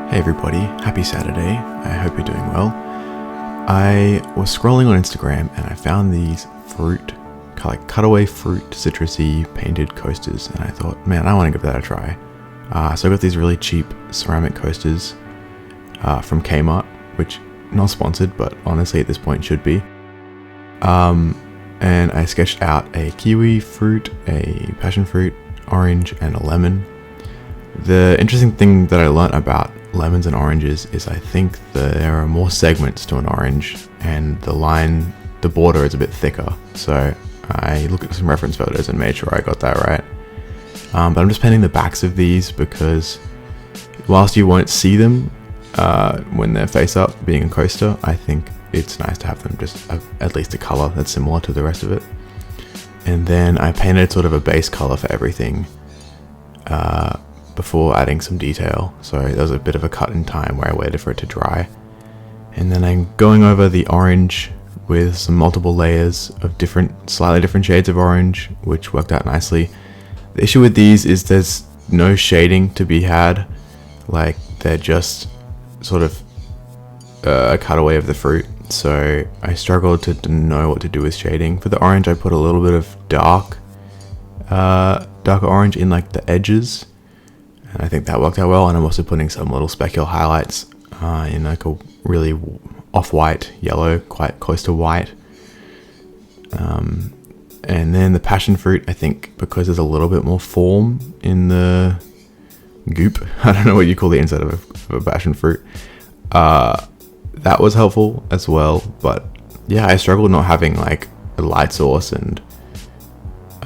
Hey everybody, happy Saturday. I hope you're doing well. I was scrolling on Instagram and I found these cutaway fruit citrusy painted coasters, and I thought, man, I want to give that a try. So I got these really cheap ceramic coasters from Kmart, which not sponsored, but honestly at this point should be. And I sketched out a kiwi fruit, a passion fruit, orange, and a lemon. The interesting thing that I learnt about lemons and oranges is I think there are more segments to an orange, and the border is a bit thicker. So I looked at some reference photos and made sure I got that right. But I'm just painting the backs of these because whilst you won't see them when they're face up being a coaster, I think it's nice to have them just at least a color that's similar to the rest of it. And then I painted sort of a base color for everything before adding some detail. So there was a bit of a cut in time where I waited for it to dry. And then I'm going over the orange with some multiple layers of slightly different shades of orange, which worked out nicely. The issue with these is there's no shading to be had. Like, they're just sort of a cutaway of the fruit. So I struggled to know what to do with shading. For the orange, I put a little bit of darker orange in like the edges, and I think that worked out well. And I'm also putting some little specular highlights in like a really off-white yellow, quite close to white. And then the passion fruit, I think because there's a little bit more form in the goop, I don't know what you call the inside of a passion fruit, that was helpful as well. But yeah, I struggled not having like a light source and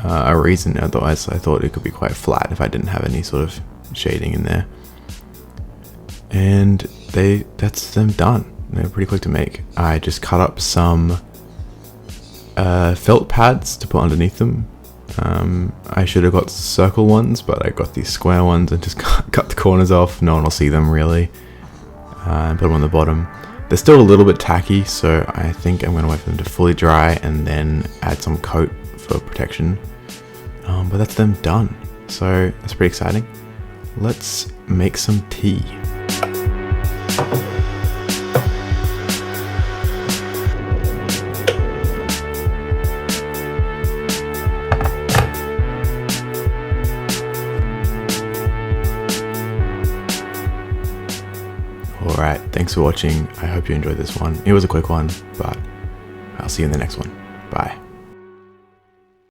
a reason. Otherwise I thought it could be quite flat if I didn't have any sort of shading in there. And that's them done. They're pretty quick to make. I just cut up some felt pads to put underneath them. I should have got circle ones, but I got these square ones and just cut the corners off. No one will see them really. And put them on the bottom. They're still a little bit tacky, so I think I'm going to wait for them to fully dry and then add some coat for protection. But that's them done. So that's pretty exciting. Let's make some tea. Alright, thanks for watching. I hope you enjoyed this one. It was a quick one, but I'll see you in the next one. Bye.